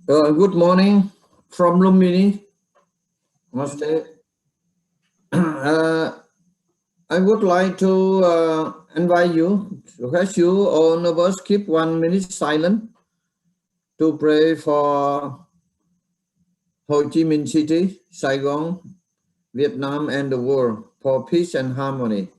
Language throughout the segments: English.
Good morning from Lumini. Namaste. I would like to invite you, request you, all of us keep 1 minute silent to pray for Ho Chi Minh City, Saigon, Vietnam, and the world for peace and harmony.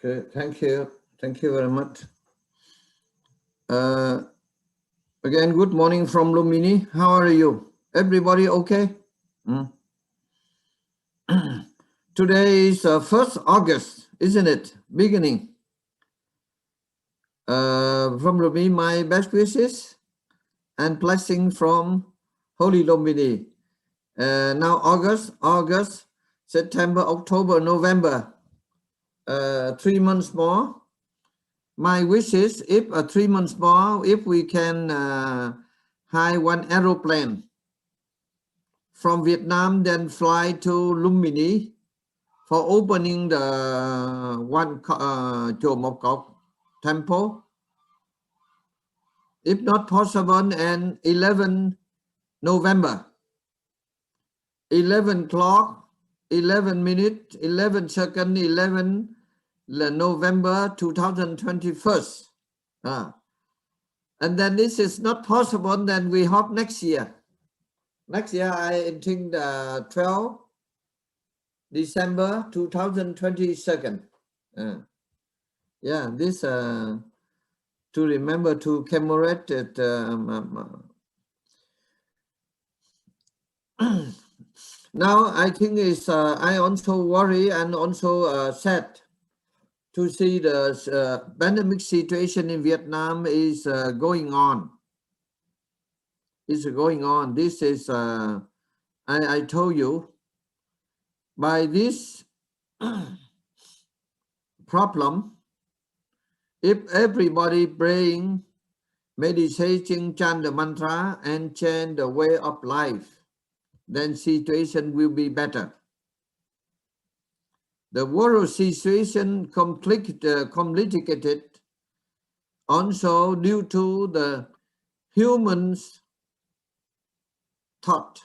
Okay, thank you. Thank you very much. Again, good morning from Lumini. How are you? Everybody okay? Today is 1st August, isn't it? Beginning. From Lumini, my best wishes and blessing from Holy Lumini. Now August, September, October, November. 3 months more. My wish is if 3 months more, if we can hire one aeroplane from Vietnam, then fly to Lumini for opening the one Chùa Một Cọc temple. If not possible, and 11 November, 11 o'clock, 11 minutes, 11 seconds, 11 November 2021. And then this is not possible, then we hope next year. Next year, I think 12 December 2022. Yeah, this to remember to commemorate it. Now I think is I also worry and also sad to see the pandemic situation in Vietnam is going on. It's going on. This is I told you, by this problem, if everybody praying, meditating, chant the mantra, and change the way of life, then situation will be better. The world situation complicated also due to the humans' thought.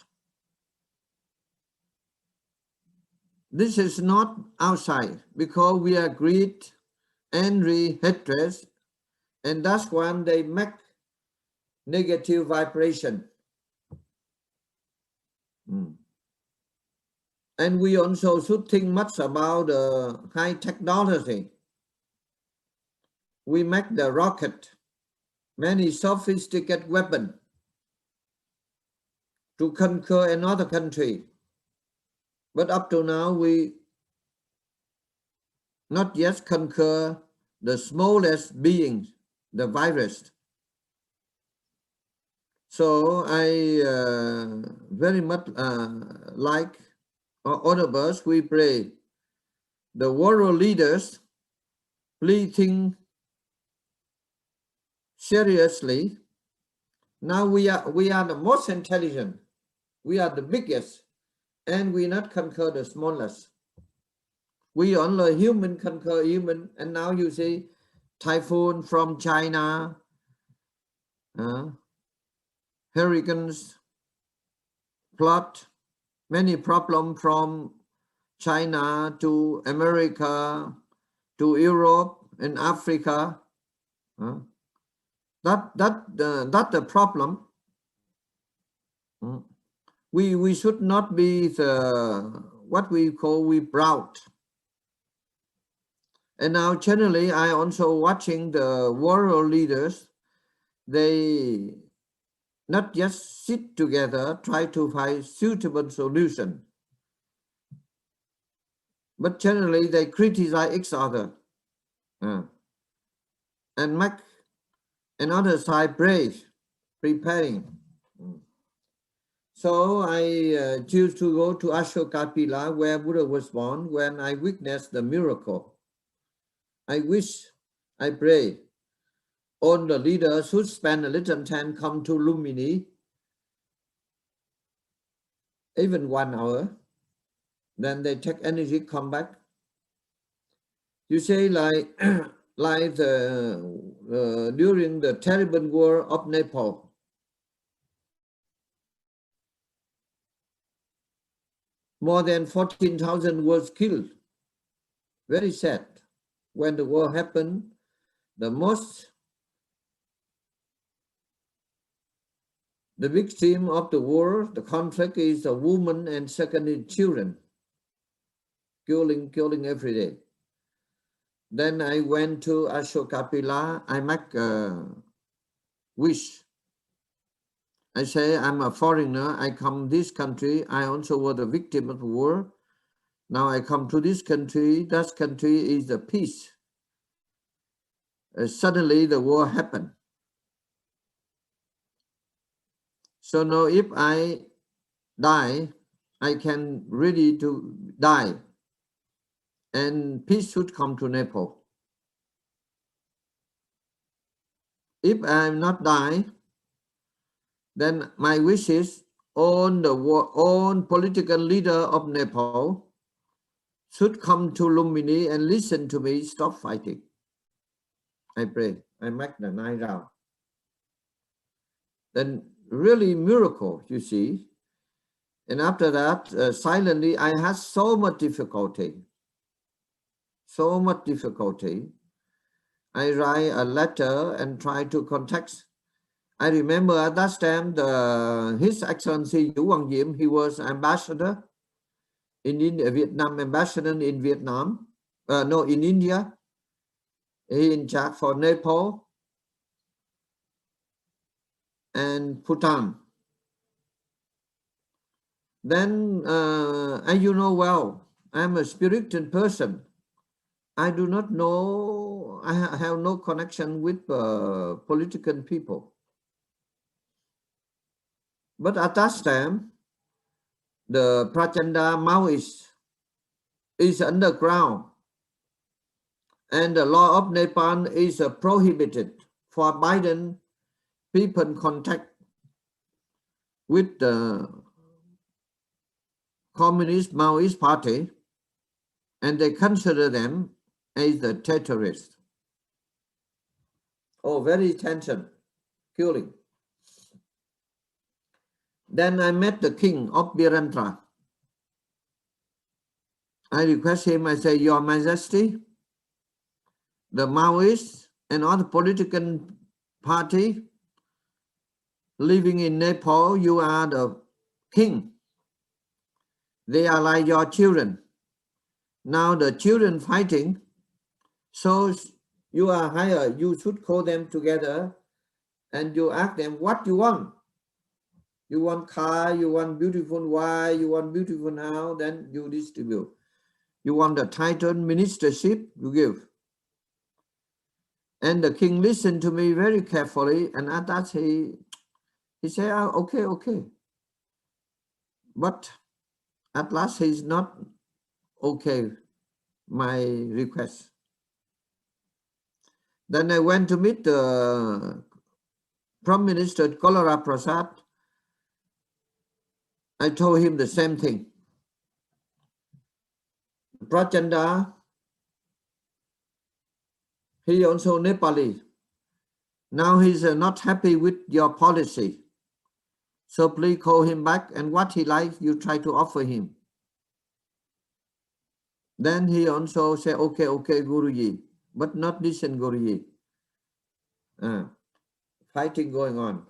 This is not outside, because we are greed, envy, hatred, and that's when they make negative vibration. And we also should think much about the high technology. We make the rocket, many sophisticated weapons to conquer another country. But up to now, we not yet conquer the smallest being, the virus. So I very much like all of us, we pray the world leaders, please think seriously. Now we are the most intelligent, we are the biggest, and we not conquer the smallest. We only human conquer human, and now you see typhoon from China, hurricanes, flood, many problems from China to America, to Europe and Africa. That's the problem. We should not be what we call proud. And now generally I also watching the world leaders, they not just sit together, try to find suitable solution, but generally they criticize each other and make another side preparing. So I choose to go to Ashokapila, where Buddha was born, when I witnessed the miracle. I wish, I pray, all the leaders who spend a little time come to Lumini, even 1 hour, then they take energy, come back. You say like, like during the terrible war of Nepal, more than 14,000 was killed. Very sad. When the war happened, the victim of the war, the conflict is a woman and secondly children, killing every day. Then I went to Ashokapila, I make a wish. I say, I'm a foreigner, I come this country, I also was a victim of the war. Now I come to this country, that country is the peace. Suddenly the war happened. So now if I die, I can ready to die. And peace should come to Nepal. If I am not die, then my wish is all political leader of Nepal should come to Lumbini and listen to me, stop fighting. I pray, I make the 9 round. Then really miracle, you see. And after that, silently, I had so much difficulty. So much difficulty. I write a letter and try to contact. I remember at that time, His Excellency Huyen Diệu, he was ambassador in Vietnam, ambassador in Vietnam, in India. He in charge for Nepal and Bhutan. Then, as you know well, I'm a spiritual person. I do not know, I have no connection with political people. But at that time, the Prachanda Maoist is underground, and the law of Nepal is prohibited for Biden people contact with the Communist Maoist Party, and they consider them as the terrorists. Oh, very tension, killing. Then I met the king of Birantra. I request him, I say, Your Majesty, the Maoists and all the political party living in Nepal, you are the king. They are like your children. Now the children fighting, so you are higher, you should call them together and you ask them what you want. You want car, you want beautiful wife, you want beautiful house, then you distribute. You want the title ministership, you give. And the king listened to me very carefully, and at that he said, oh, okay. But at last he's not okay, my request. Then I went to meet the Prime Minister Kolera Prasad. I told him the same thing. Prachanda, he also Nepali. Now he's not happy with your policy. So please call him back, and what he likes, you try to offer him. Then he also said, okay, Guruji, but not listen, Guruji. Fighting going on.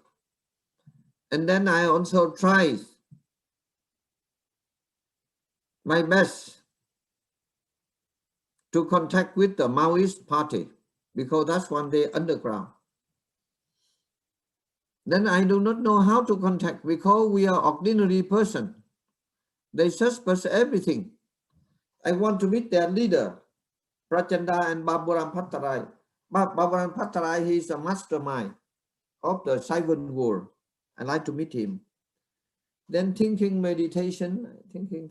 And then I also try my best to contact with the Maoist party, because that's one day underground. Then I do not know how to contact, because we are ordinary person. They suspect everything. I want to meet their leader, Prachanda and Baburam Bhattarai. Baburam Bhattarai, he is a mastermind of the Saigon War. I like to meet him. Then thinking, meditation, thinking.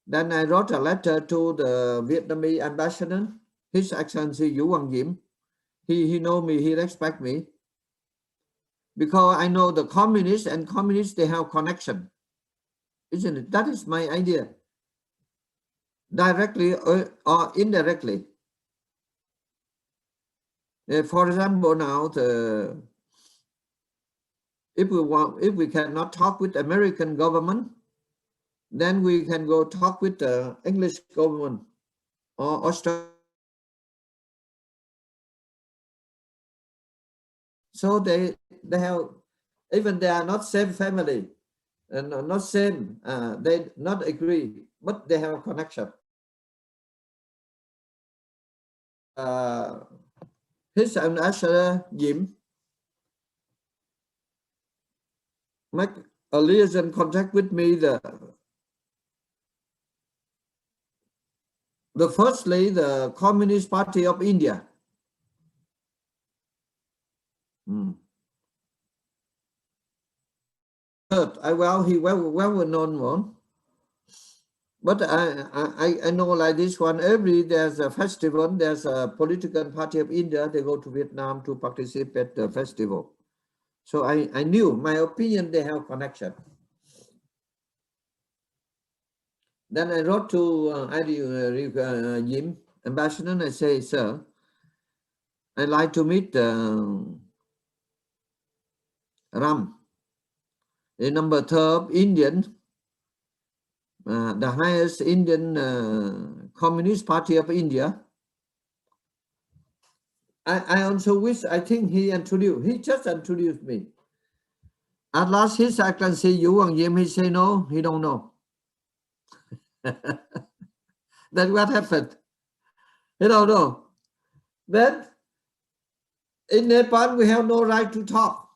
Then I wrote a letter to the Vietnamese ambassador, His Excellency Dieu. He know me, he respect me. Because I know the communists, and communists, they have connection. Isn't it? That is my idea. Directly or indirectly. For example, now, if we cannot talk with American government, then we can go talk with the English government or Australia. So they have, even they are not same family and not same, they not agree, but they have a connection. His ambassador Dieu make a liaison contact with me. Firstly, the Communist Party of India. He well known one. But I know like this one, there's a festival, there's a political party of India, they go to Vietnam to participate at the festival. So I knew, my opinion, they have connection. Then I wrote to Dieu, ambassador, and I say, sir, I'd like to meet Ram, the number 3 Indian, the highest Indian Communist Party of India. I also wish, I think he just introduced me. At last, His Excellency Dieu, he say no, he don't know. Then what happened? He don't know. Then in Nepal, we have no right to talk.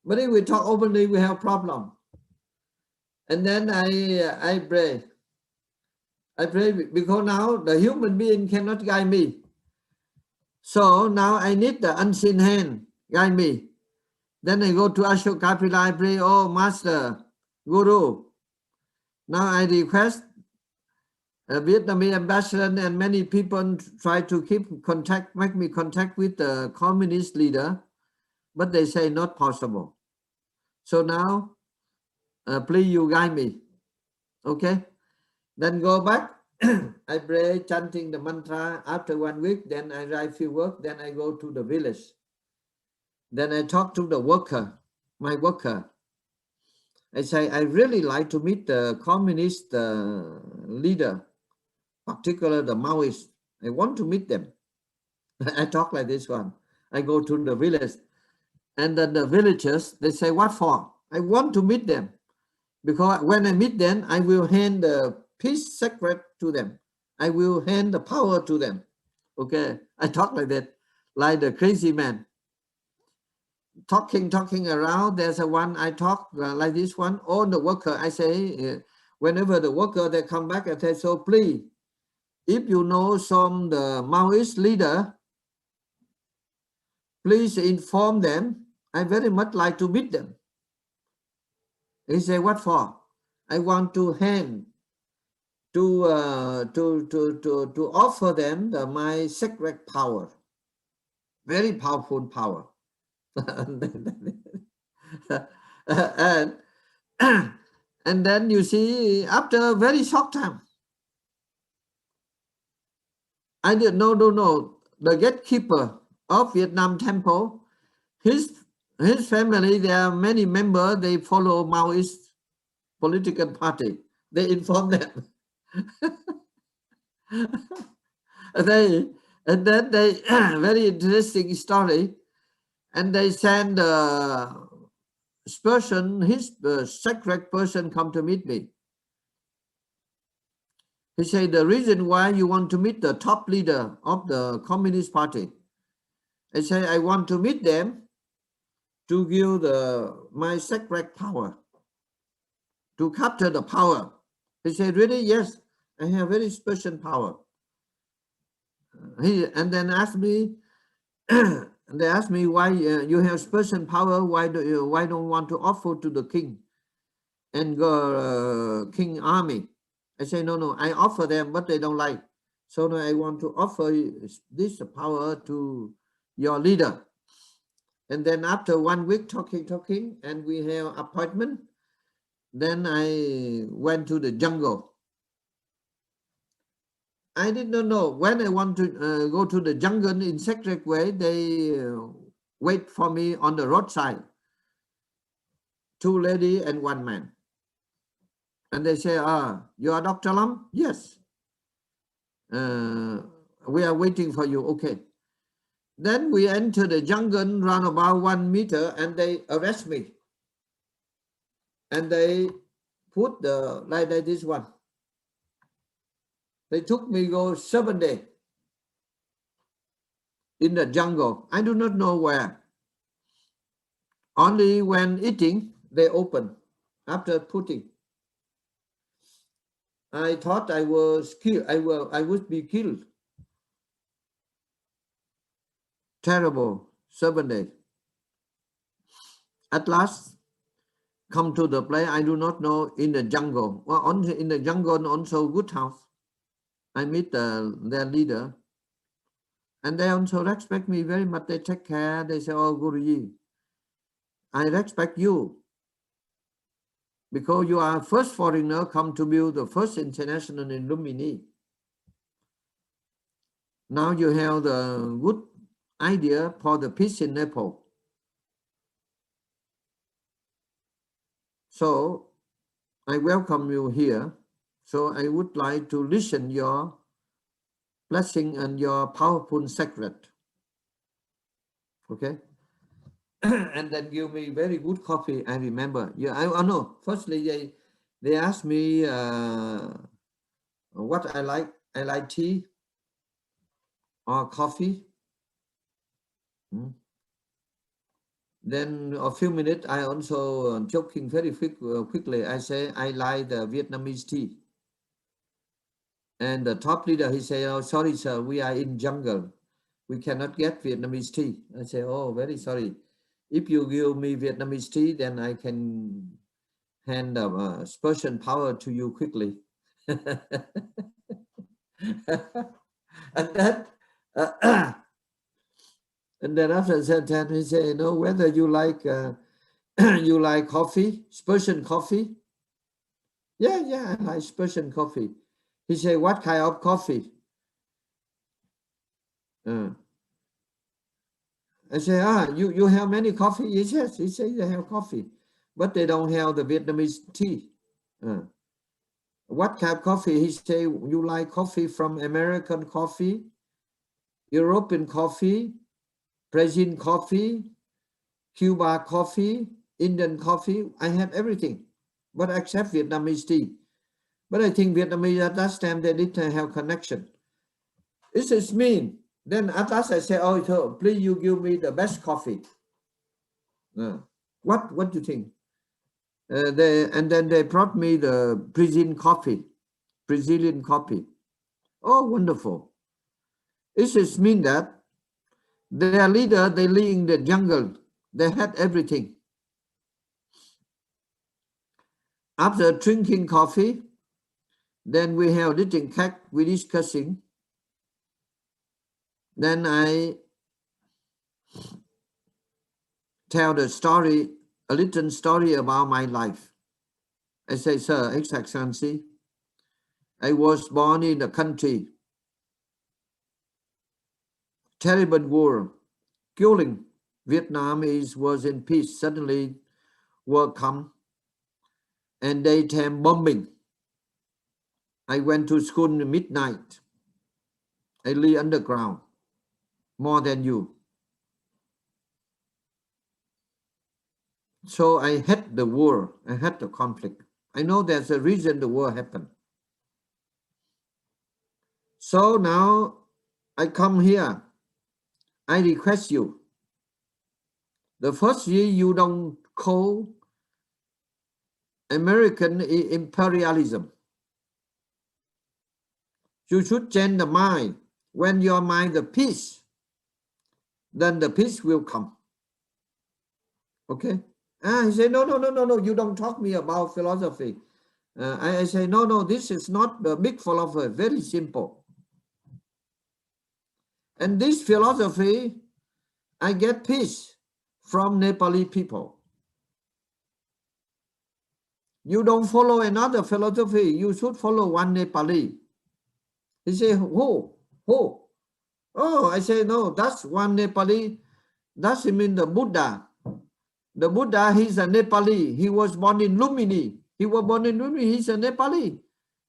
But if we talk openly, we have problem. And then I pray. I pray because now the human being cannot guide me. So now I need the unseen hand guide me. Then I go to Ashok Kapila, I pray, oh Master, Guru. Now I request a Vietnamese ambassador and many people try to make me contact with the communist leader, but they say not possible. So now, please you guide me, okay? Then go back, I pray chanting the mantra. After 1 week, then I write few work, then I go to the village. Then I talk to the worker, my worker. I say, I really like to meet the communist leader, particularly the Maoists. I want to meet them. I talk like this one. I go to the village, and then the villagers, they say, what for? I want to meet them, because when I meet them, I will hand the peace secret to them. I will hand the power to them. Okay, I talk like that, like the crazy man. Talking around, there's a one I talk like this one. All the worker, I say, whenever the worker, they come back, I say, so please, if you know some the Maoist leader, please inform them. I very much like to meet them. He say, what for? I want to hand to offer them my secret power, very powerful power. And then you see, after a very short time, I didn't know, the gatekeeper of Vietnam temple, his family, there are many members, they follow Maoist political party. They inform them. And then they very interesting story. And they send his sacred person come to meet me. He said, the reason why you want to meet the top leader of the Communist Party. I say, I want to meet them to give my sacred power, to capture the power. He said, really? Yes, I have very special power. And then asked me, they asked me why you have special power, why don't want to offer to the king and king army? I say, no, I offer them, but they don't like. So now I want to offer this power to your leader. And then after 1 week talking, and we have appointment, then I went to the jungle. I did not know when I want to go to the jungle in sacred way. They wait for me on the roadside. 2 ladies and 1 man. And they say, you are Dr. Lam? Yes. We are waiting for you. Okay. Then we enter the jungle round about 1 meter and they arrest me. And they put like this one. They took me go 7 days in the jungle. I do not know where. Only when eating, they open after putting. I thought I was killed. I would be killed. Terrible 7 days. At last, come to the place I do not know, in the jungle. Well, in the jungle also good house. I meet their leader. And they also respect me very much. They take care. They say, oh, Guruji, I respect you because you are first foreigner come to build the first international in Lumini. Now you have the good idea for the peace in Nepal. So I welcome you here. So I would like to listen your blessing and your powerful secret. Okay. And then give me very good coffee. I remember. Yeah, I know. Firstly, they asked me what I like. I like tea or coffee. Then a few minutes, I also joking very quickly. I say I like the Vietnamese tea. And the top leader, he say, oh, sorry, sir, we are in jungle. We cannot get Vietnamese tea. I say, oh, very sorry. If you give me Vietnamese tea, then I can hand special power to you quickly. And then, and then after that, he say, no, whether you like you like coffee, special coffee. Yeah, I like special coffee. He say, what kind of coffee? I say, you have many coffee? Yes, he say they have coffee, but they don't have the Vietnamese tea. What kind of coffee? He say, you like coffee from American coffee, European coffee, Brazilian coffee, Cuba coffee, Indian coffee. I have everything, but except Vietnamese tea. But I think Vietnamese at that time, they didn't have connection. This is mean. Then at last I say, oh, so please you give me the best coffee. What do you think? And then they brought me the Brazilian coffee. Oh, wonderful. This is mean that their leader, they live in the jungle. They had everything. After drinking coffee, then we have little cake, we discussing. Then I tell the story, a little story about my life. I say, sir, Excellency, I was born in a country, terrible war, killing. Vietnam was in peace. Suddenly, war come, and daytime bombing. I went to school at midnight. I live underground, more than you. So I hate the war. I hate the conflict. I know there's a reason the war happened. So now I come here. I request you. The first year you don't call American imperialism. You should change the mind. When your mind the peace, then the peace will come. Okay? He said, no, you don't talk me about philosophy. I say, no, this is not the big philosophy, very simple. And this philosophy, I get peace from Nepali people. You don't follow another philosophy, you should follow one Nepali. He say, who? Oh, I say, no, that's one Nepali. That's mean the Buddha. The Buddha, he's a Nepali. He was born in Lumini. He's a Nepali.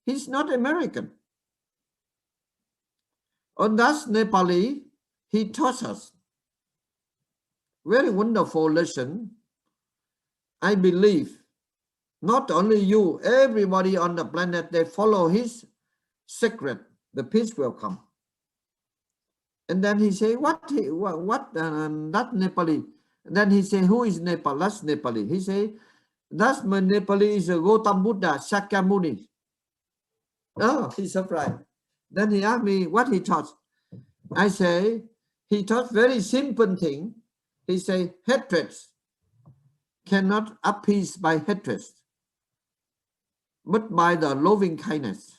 He's not American. On that Nepali, he taught us. Very wonderful lesson. I believe not only you, everybody on the planet, they follow his secret, the peace will come. And then he say, what that Nepali? Then he say, who is Nepal? That's Nepali. He say, that's my Nepali is a Gautam Buddha, Shakyamuni. Oh, he's surprised. Then he asked me what he taught. I say, he taught very simple thing. He say, hatred cannot appease by hatred, but by the loving kindness.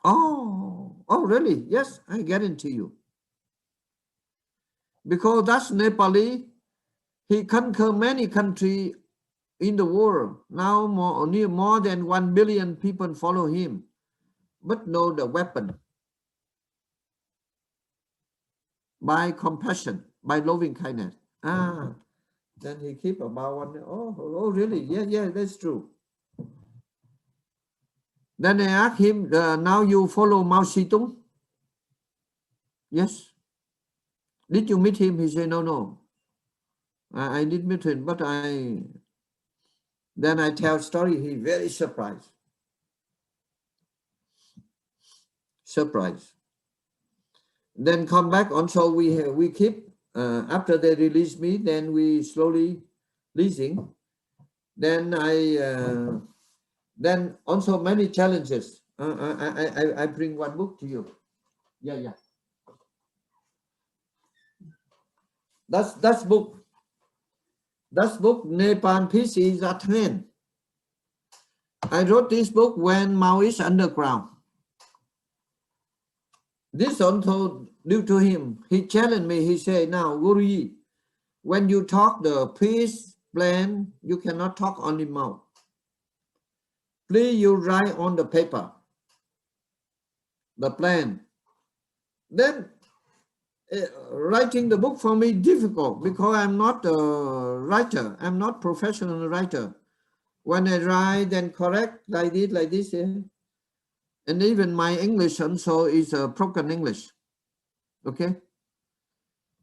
Oh, really? Yes, I guarantee you. Because that's Nepali, he conquered many countries in the world. Now more than 1 billion people follow him, but know the weapon. By compassion, by loving kindness. Then he keep about one. Oh, really? Yeah, that's true. Then I asked him, now you follow Mao Zedong? Yes. Did you meet him? He said, no. I did meet him, but then I tell story, he very surprised. Then come back also, we keep, after they release me, then we slowly leasing. Then then also many challenges. I bring one book to you. Yeah. That's book. That's book, Nepal Peace is at Hand. I wrote this book when Mao is underground. This also due to him. He challenged me. He said, now, Guruji, when you talk the peace plan, you cannot talk on the mouth. Please, you write on the paper, the plan. Then writing the book for me difficult because I'm not a writer. I'm not professional writer. When I write, then correct like this. And even my English also is a broken English. Okay.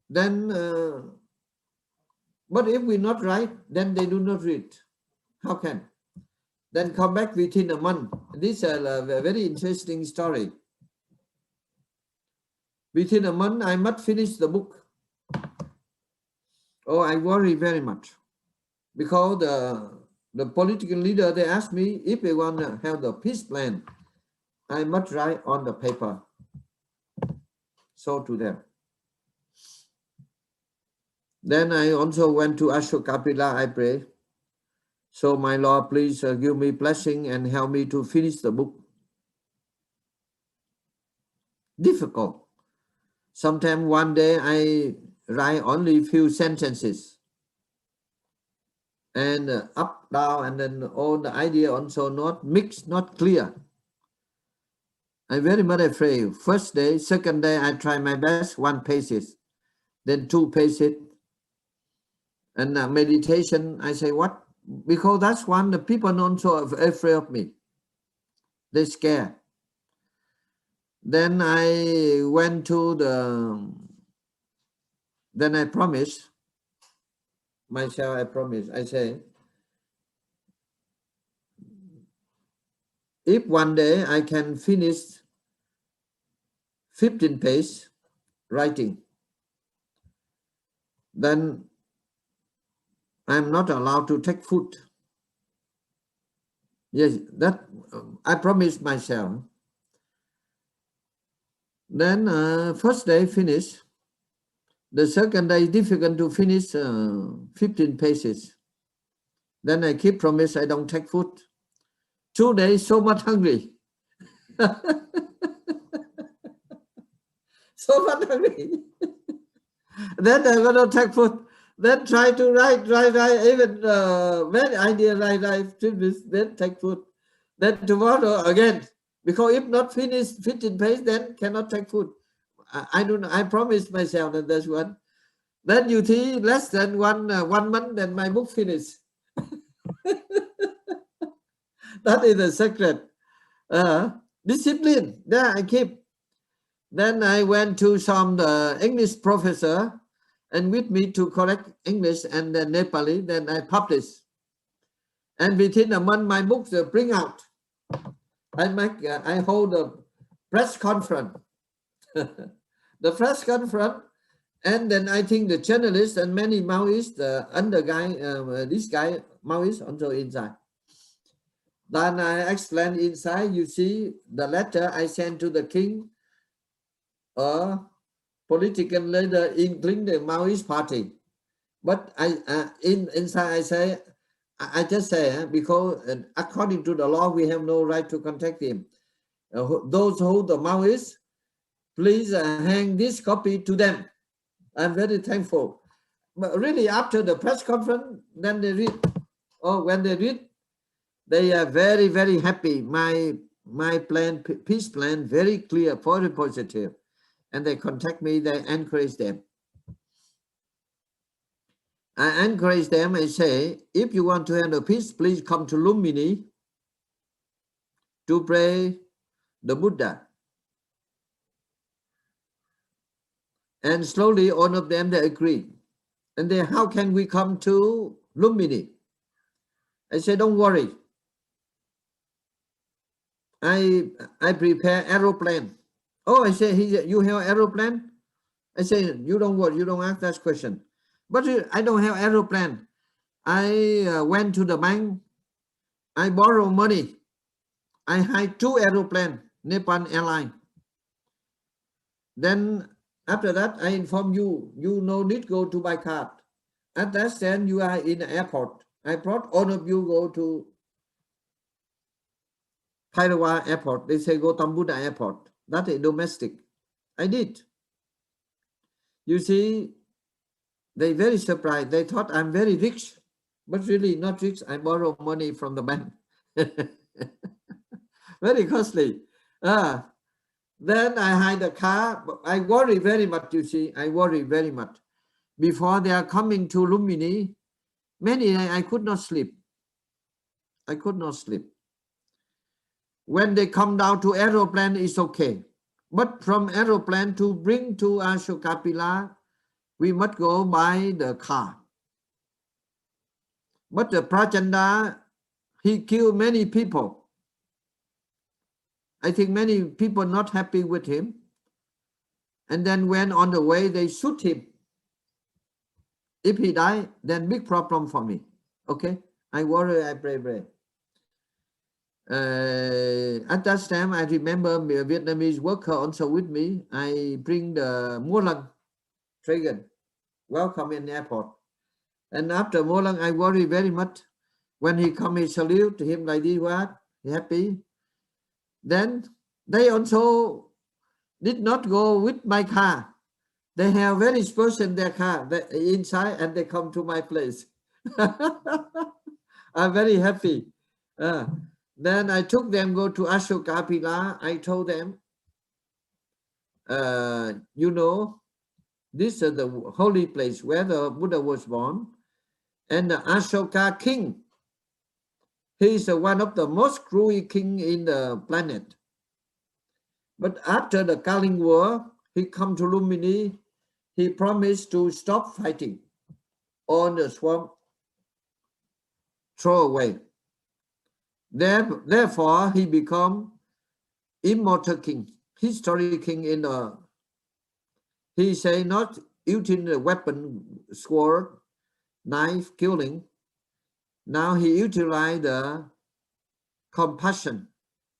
Then, but if we not write, then they do not read. How can? Then come back within a month. This is a very interesting story. Within a month, I must finish the book. Oh, I worry very much because the political leader, they asked me if they want to have the peace plan, I must write on the paper. So to them. Then I also went to Ashokapila, I pray. So my Lord, please give me blessing and help me to finish the book. Difficult. Sometimes one day I write only a few sentences. And up, down, and then all the idea also not mixed, not clear. I'm very much afraid. First day, second day, I try my best, 1 pages, then 2 pages. And meditation, I say, what? Because that's one, the people also are afraid of me. They scare. Then I went to then I promised myself, I promise, I say, if one day I can finish 15 pages writing, then I'm not allowed to take food. Yes, that I promised myself. Then first day finish. The second day difficult to finish 15 pages. Then I keep promise I don't take food. 2 days so much hungry. So much hungry. Then I'm gonna take food. Then try to write, even when idea write, then take food. Then tomorrow again, because if not finish 15 pages, then cannot take food. I don't know. I promised myself that that's one. Then you see less than one month, then my book finished. That is the secret. Discipline. There I keep. Then I went to some English professor and with me to correct English and then Nepali. Then I published. And within a month, my books bring out. I hold a press conference. The press conference, and then I think the journalists and many Maoists, this guy Maoist also inside. Then I explain inside. You see the letter I sent to the king, political leader, including the Maoist party. But inside I say, I just say because according to the law we have no right to contact him. Those who the Maoists, please hang this copy to them. I'm very thankful. But really, after the press conference, then they read. Oh, when they read, they are very, very happy. My plan, peace plan, very clear, very positive. And they contact me, they encourage them. I encourage them, I say, if you want to handle peace, please come to Lumbini to pray the Buddha. And slowly, all of them, they agree. And they, how can we come to Lumbini? I say, don't worry. I prepare aeroplane. Oh, I say, you have aeroplane? I say, you don't worry, you don't ask that question. But I don't have aeroplane. I went to the bank. I borrow money. I hired 2 aeroplanes, Nepal Airline. Then after that, I inform you, you no need go to buy card. At that time, you are in the airport. I brought all of you go to Pairawa Airport. They say go Tambuda Airport. That is domestic. I did. You see, they very surprised. They thought I'm very rich, but really not rich. I borrow money from the bank. Very costly. Then I hide a car. I worry very much, you see. I worry very much. Before they are coming to Lumbini, many days I could not sleep. I could not sleep. When they come down to aeroplane, it's okay. But from aeroplane to bring to Ashokapila, we must go by the car. But the Prachanda, he killed many people. I think many people not happy with him. And then when on the way, they shoot him. If he die, then big problem for me. Okay? I worry, I pray. At that time, I remember a Vietnamese worker also with me. I bring the Mulang Dragon. Welcome in the airport. And after Mulang, I worry very much. When he come, he salute him like this, what? Happy. Then they also did not go with my car. They have very special in their car inside and they come to my place. I'm very happy. Then I took them, go to Ashokapila. I told them, you know, this is the holy place where the Buddha was born. And the Ashoka king, he is one of the most cruel king in the planet. But after the Kaling War, he come to Lumbini. He promised to stop fighting. on the swamp, throw away. Therefore, he become immortal king, history king in the. He say not using the weapon, sword, knife, killing. Now he utilized the compassion,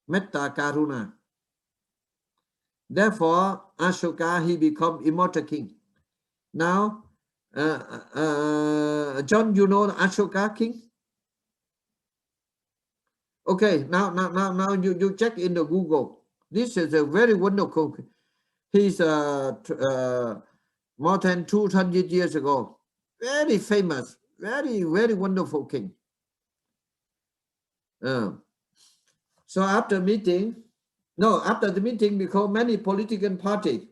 metta karuna. Therefore, Ashoka, he become immortal king. Now, John, you know Ashoka king? Okay, now you check in the Google. This is a very wonderful. He's more than 200 years ago. Very famous, very wonderful king. So after the meeting, because many political party,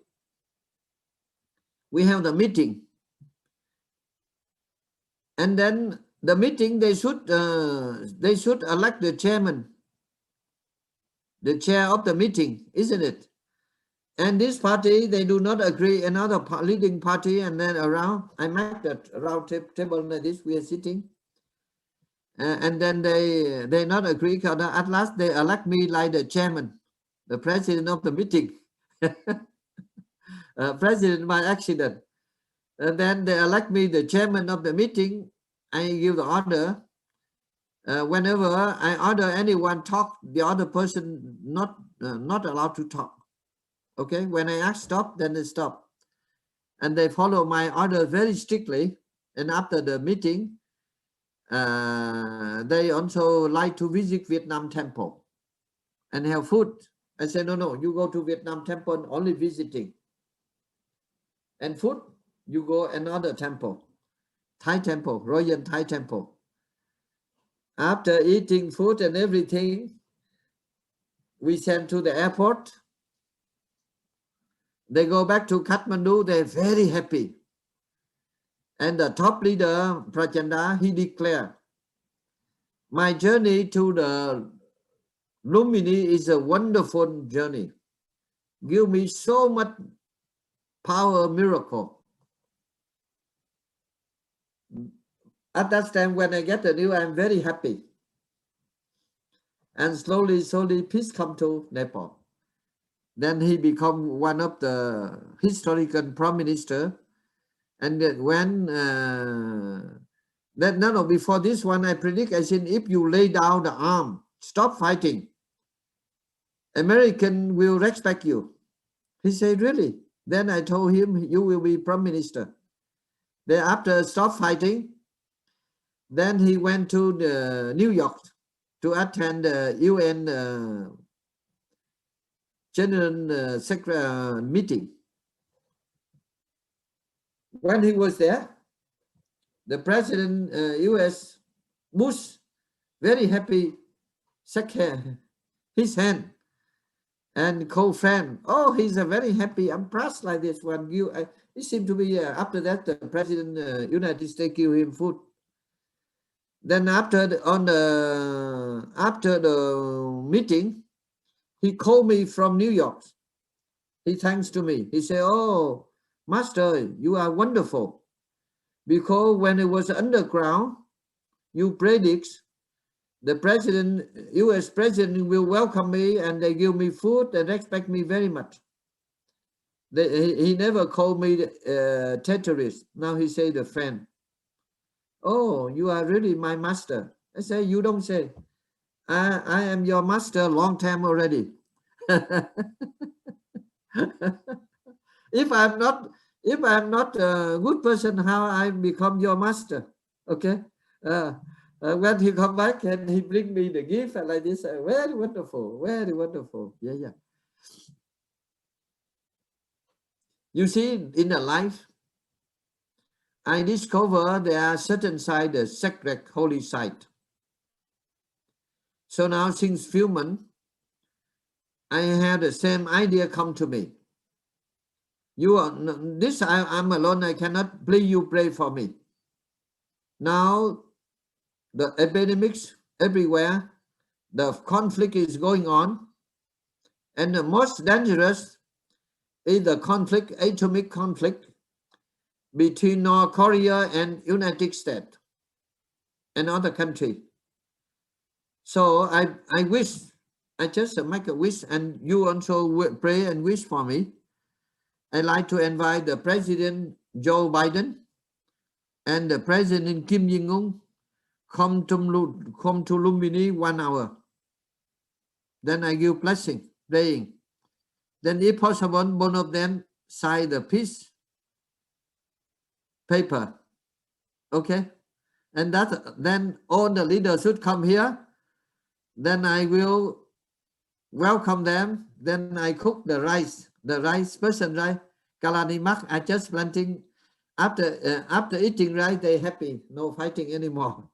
we have the meeting, and then the meeting they should elect the chairman, the chair of the meeting, isn't it? And this party, they do not agree, another leading party, and then around, I make that round table like this, we are sitting. And then they not agree, at last they elect me like the chairman, the president of the meeting. President by accident. And then they elect me the chairman of the meeting. I give the order. Whenever I order anyone talk, the other person not allowed to talk. Okay, when I ask stop, then they stop. And they follow my order very strictly. And after the meeting, they also like to visit Vietnam temple and have food. I say, no, you go to Vietnam temple only visiting. And food, you go another temple, Thai temple, Royal Thai temple. After eating food and everything, we send to the airport. They go back to Kathmandu, they're very happy. And the top leader, Prachanda, he declared, my journey to the Lumini is a wonderful journey. Give me so much power, miracle. At that time, when I get the news, I'm very happy. And slowly, peace come to Nepal. Then he become one of the historical prime minister. And then when, before this one, I predict, I said, if you lay down the arm, stop fighting, American will respect you. He said, really? Then I told him, you will be prime minister. Then after stop fighting, then he went to New York to attend the UN General Secretary meeting. When he was there, the president US Bush, very happy, shook his hand and co-friend. Oh, he's a very happy, impressed like this one. It seemed to be after that the president United States give him food. Then after the meeting, he called me from New York. He thanks to me. He said, oh, Master, you are wonderful. Because when it was underground, you predict the president, US president will welcome me and they give me food and respect me very much. He never called me terrorist. Now he say the friend. Oh, you are really my master. I say, you don't say. I am your master long time already. If I'm not a good person, how I become your master? Okay. When he come back and he bring me the gift and like this, very wonderful, very wonderful. Yeah. You see, in the life, I discover there are certain sites, the sacred holy site. So now since few months, I have the same idea come to me. I'm alone, I cannot, please you pray for me. Now, the epidemics everywhere, the conflict is going on, and the most dangerous is the conflict, atomic conflict, between North Korea and United States and other country. So I wish, I just make a wish, and you also pray and wish for me. I'd like to invite the President Joe Biden and the President Kim Jong-un come to Lumbini 1 hour. Then I give blessing, praying. Then if possible, both of them sign the peace paper. Okay? And then all the leaders should come here. Then I will welcome them. Then I cook the rice, person rice. Kalanimak, I just planting. After eating rice, they happy. No fighting anymore.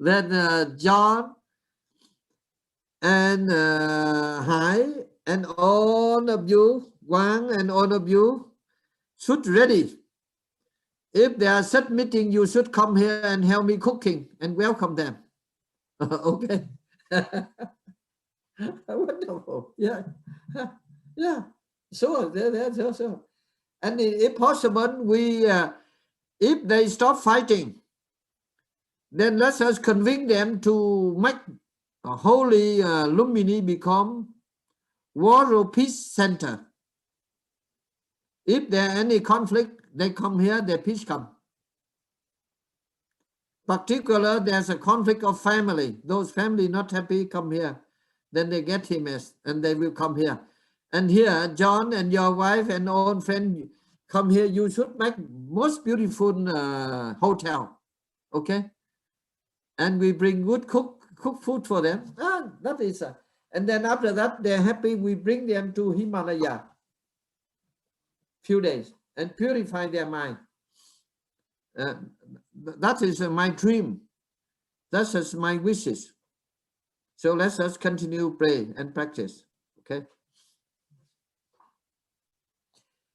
Then John and Hai and all of you, Wang and all of you should ready. If they are set meeting, you should come here and help me cooking and welcome them. Okay. Wonderful. Yeah. Yeah. Sure. Sure. And if possible, we if they stop fighting, then let us convince them to make a holy Lumbini become World Peace Center. If there are any conflict, they come here, their peace come. Particularly, there's a conflict of family. Those family not happy, come here. Then they get him and they will come here. And here, John and your wife and old friend come here. You should make most beautiful hotel. Okay? And we bring good cook food for them. That is, and then after that, they're happy. We bring them to Himalaya. Few days and purify their mind. That is my dream. That is my wishes. So let us continue pray and practice. Okay.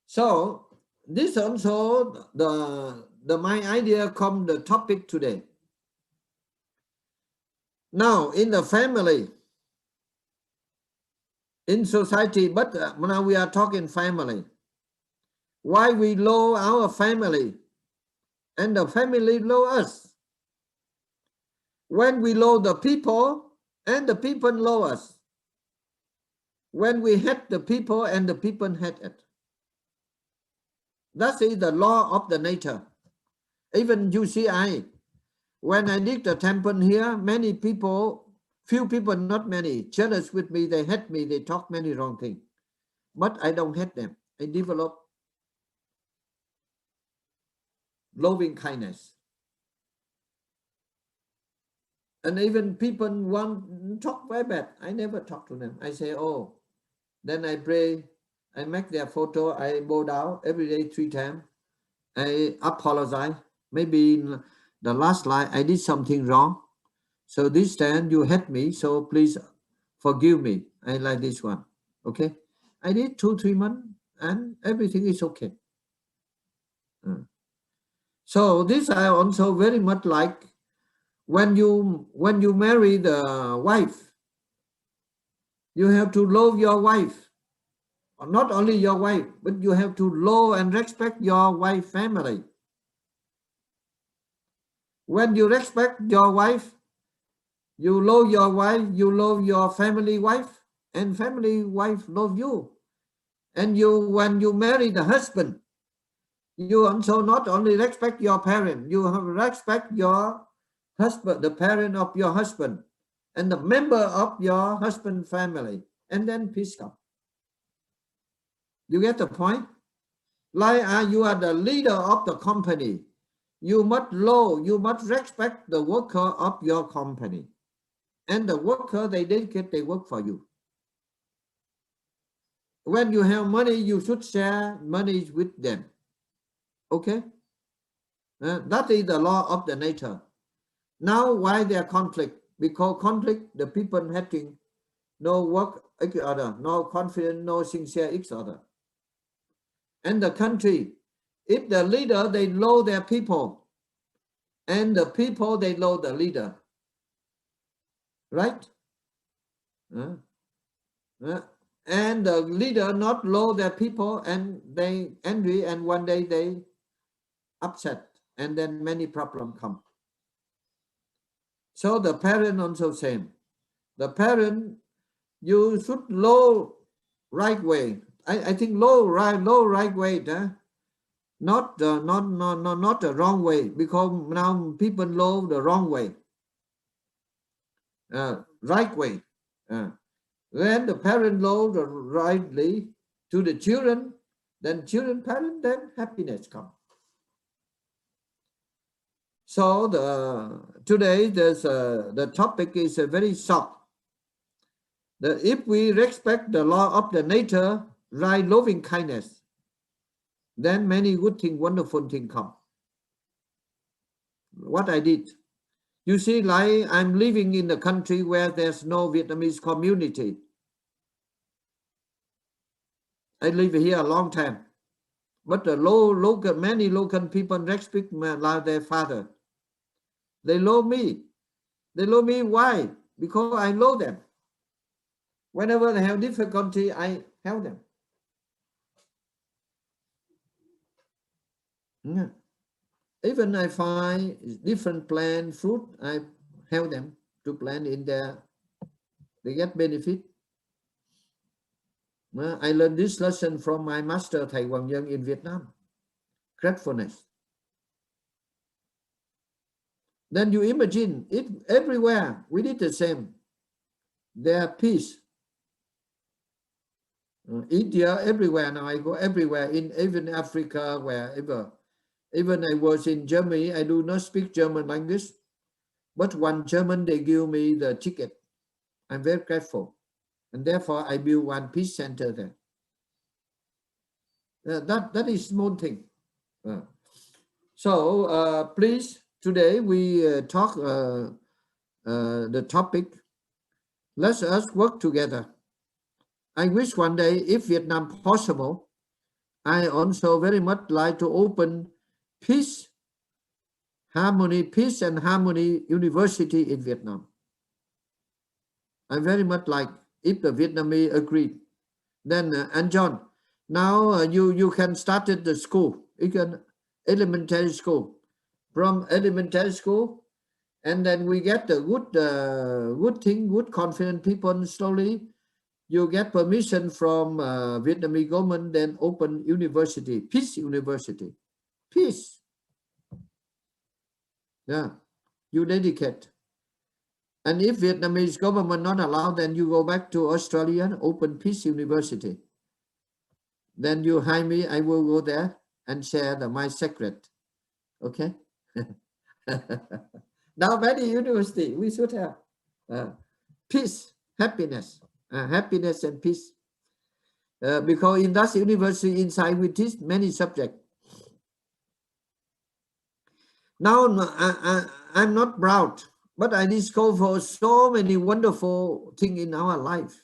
So this also the my idea come the topic today. Now in the family, in society, but now we are talking family. Why we love our family and the family love us? When we love the people and the people love us. When we hate the people and the people hate it. That is the law of the nature. Even you see, when I dig the temple here, many people, few people, not many, jealous with me, they hate me, they talk many wrong things. But I don't hate them. I develop loving kindness. And even people want talk very bad. I never talk to them. I say, oh, then I pray, I make their photo, I bow down every day 3 times. I apologize. Maybe in the last life I did something wrong. So this time you hate me, so please forgive me. I like this one. Okay? I did 2-3 months and everything is okay. So this I also very much like. When you marry the wife, you have to love your wife. Not only your wife, but you have to love and respect your wife family. When you respect your wife, you love your wife, you love your family wife, and family wife love you. And when you marry the husband, you also not only respect your parent, you have respect your husband, the parent of your husband, and the member of your husband family, and then peace comes. You get the point? Like you are the leader of the company. You must love, you must respect the worker of your company. And the worker, they dedicate, they work for you. When you have money, you should share money with them. Okay? That is the law of the nature. Now, why there conflict? Because conflict, the people having no work each other, no confidence, no sincere each other. And the country, if the leader, they love their people, and the people, they love the leader. Right? and the leader not know their people, and they angry, and one day they upset, and then many problems come. So the parent also same. The parent, you should low right way. I think low right way, not the not the wrong way, because now people low the wrong way. Right way. When the parent low the rightly to the children, then children parent, then happiness come. So today the topic is very short. That if we respect the law of the nature, right loving kindness, then many good things, wonderful things come. What I did, you see, like I'm living in a country where there's no Vietnamese community. I live here a long time, but the many local people respect like their father. They love me. They love me. Why? Because I love them. Whenever they have difficulty, I help them. Yeah. Even I find different plant, fruit, I help them to plant in there. They get benefit. I learned this lesson from my master Thầy Huyền Diệu in Vietnam. Gratefulness. Then you imagine it everywhere. We did the same. There peace. India, everywhere now. I go everywhere, even Africa, wherever. Even I was in Germany, I do not speak German language, but one German, they give me the ticket. I'm very grateful. And therefore, I build one peace center there. That is small thing. So please, today we talk the topic, let us work together. I wish one day, if Vietnam possible, I also very much like to open peace and harmony university in Vietnam. I very much like, if the Vietnamese agree, then and John, now you can start at the school. You can elementary school. From elementary school, and then we get the good thing, good confident people. Slowly, you get permission from Vietnamese government, then open university, peace university, peace. Yeah, you dedicate. And if Vietnamese government not allow, then you go back to Australia and open peace university. Then you hire me, I will go there and share my secret. Okay. Now many university we should have peace, happiness, happiness and peace. Because in that university inside we teach many subjects. Now I'm not proud, but I discover so many wonderful things in our life.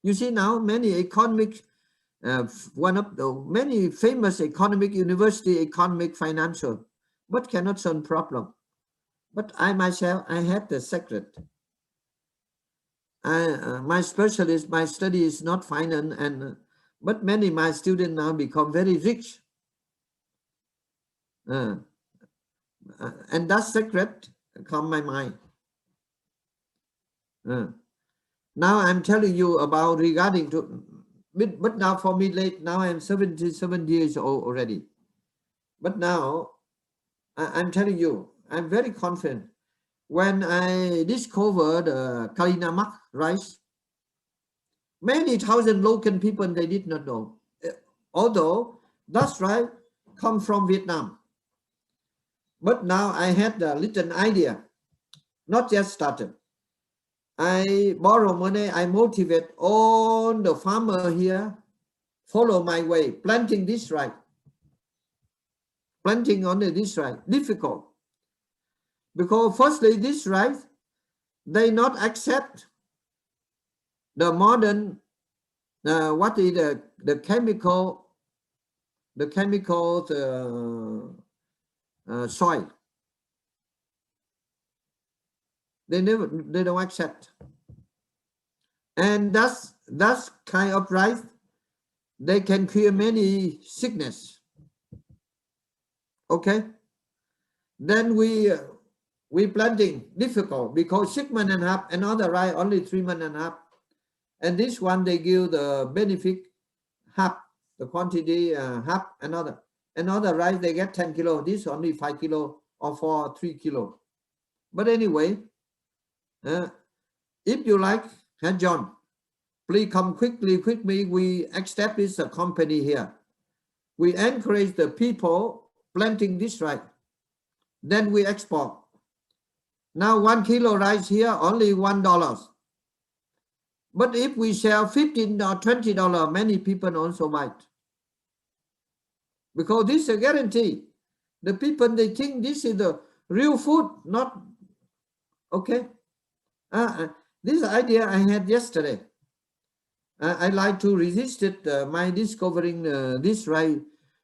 You see now many economic, one of the many famous economic university, economic financial, but cannot solve problem. But I myself, I have the secret. My specialist, my study is not finance, but many my students now become very rich. And that secret come my mind. Now I'm telling you about regarding to, but now for me late, now I'm 77 years old already. But now I'm telling you, I'm very confident. When I discovered Kalinamak rice, many thousand local people, they did not know. Although that's right, come from Vietnam. But now I had a little idea, not yet started. I borrow money, I motivate all the farmer here, follow my way, planting this right. Planting only this right, difficult. Because firstly, this right, they not accept the modern, what is the chemical soil. They don't accept. And that's kind of rice, they can cure many sickness. Okay. Then we planting difficult because 6 months and a half, another rice only 3 months and a half. And this one they give the benefit half, the quantity half, another rice they get 10 kilo, this only 5 kilo or for 3 kilo. But anyway, if you like, John, please come quickly with me. We establish a company here. We encourage the people planting this rice. Then we export. Now 1 kilo rice here only $1. But if we sell $15 or $20, many people also buy it. Because this is a guarantee. The people, they think this is the real food, not okay. This idea I had yesterday. I like to resist it. My discovering this rice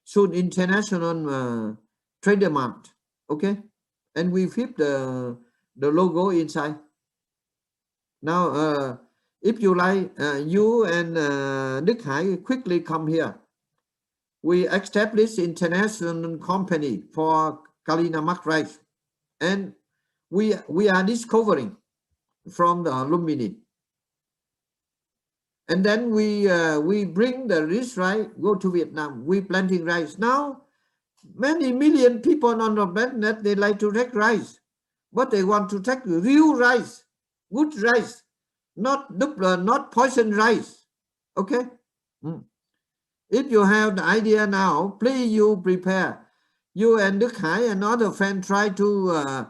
soon international trademark. Okay, and we flip the logo inside. Now, if you like, you and Đức Hải quickly come here. We establish international company for Kalinamak rice, and we are discovering from the alumni. And then we bring the rich rice, go to Vietnam. We planting rice. Now, many million people on the planet, they like to take rice, but they want to take real rice, good rice, not poison rice. Okay. If you have the idea now, please you prepare. You and Đức Hải and other friends try to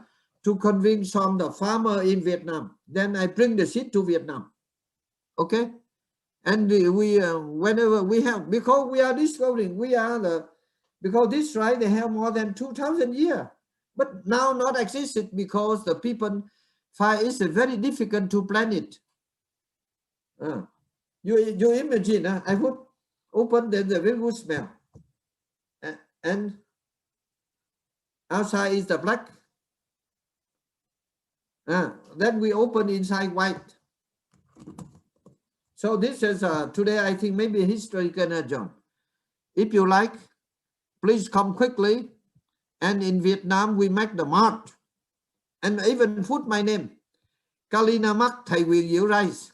convince some the farmer in Vietnam. Then I bring the seed to Vietnam. Okay. And we whenever we have, because we are discovering, because this rice they have more than 2,000 years, but now not existed because the people find it's very difficult to plant it. You imagine, I would open, then the very good smell, and outside is the black. Then we open inside white. So this is today, I think maybe historical, John. If you like, please come quickly. And in Vietnam, we make the mart. And even put my name. Kalinamak Thầy Huyền Diệu rice.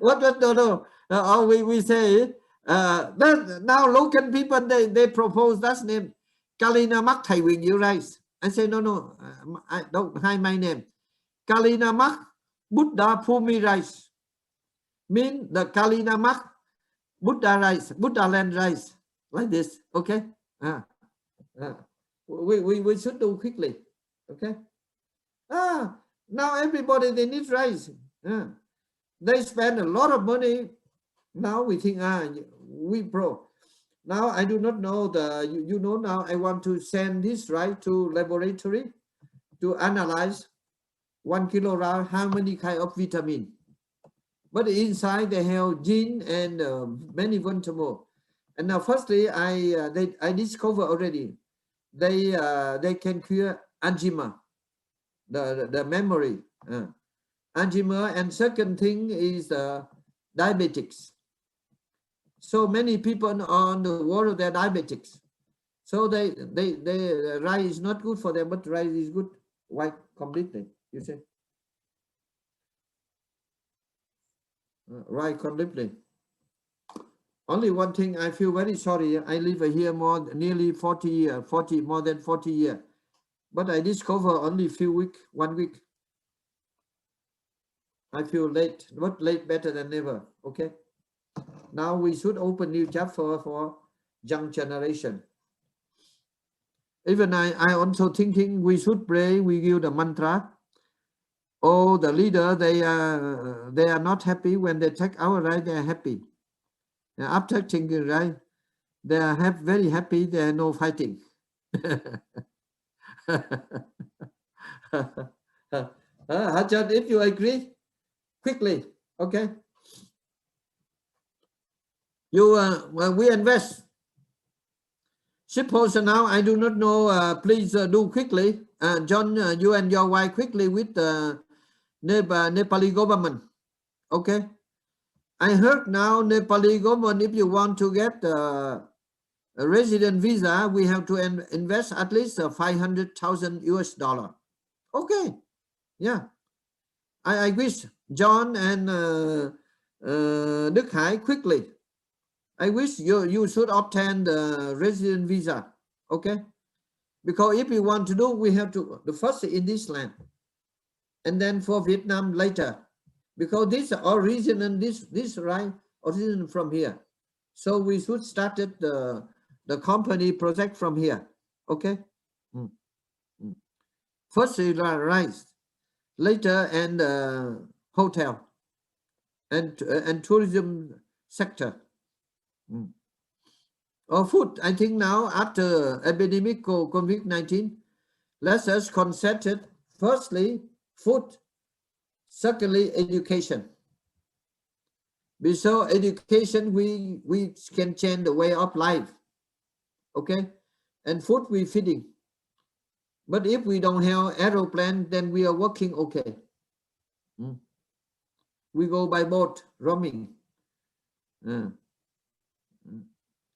What no. We say, now local people, they propose that name. Kalinamak Thầy Huyền Diệu rice. I say, no, I don't hide my name. Kalinamak Buddha Phumi rice, mean the Kalinamak Buddha rice, Buddha land rice, like this. Okay. We should do quickly. Okay. Now everybody, they need rice. They spend a lot of money. Now we think, we pro. Now I do not know you know, now I want to send this rice to laboratory to analyze 1 kilo rice, how many kind of vitamin. But inside they have gene and many vitamins. And now firstly, I discover already they can cure Alzheimer, the memory, Alzheimer. And second thing is diabetics. So many people on the world, they're diabetics. So they rice is not good for them, but rice is good white completely. You see, right, completely. Only one thing, I feel very sorry. I live here nearly 40 years, more than 40 years. But I discover only few weeks, 1 week. I feel late, but late better than never. Okay. Now we should open new chapter for young generation. Even I also thinking we should pray, we give the mantra. Oh, the leader, they are not happy when they take our right, they are happy. And after taking right, they are very happy, there are no fighting. Hajjan, if you agree, quickly, okay? We invest. Suppose now, I do not know, please do quickly. John, you and your wife quickly with Nepali government. Okay. I heard now Nepali government, if you want to get a resident visa, we have to invest at least 500,000 US dollar. Okay. Yeah. I wish John and Đức Hải quickly. I wish you should obtain the resident visa. Okay. Because if we want to do, we have to, the first in this land. And then for Vietnam later. Because this origin and this right origin from here. So we should start the company project from here. Okay. First is rice, later and hotel and tourism sector. Or food. I think now after epidemic COVID-19, let us concentrate firstly food. Secondly, education. Because education, we can change the way of life. Okay? And food we feeding. But if we don't have aeroplane, then we are working okay. We go by boat, roaming.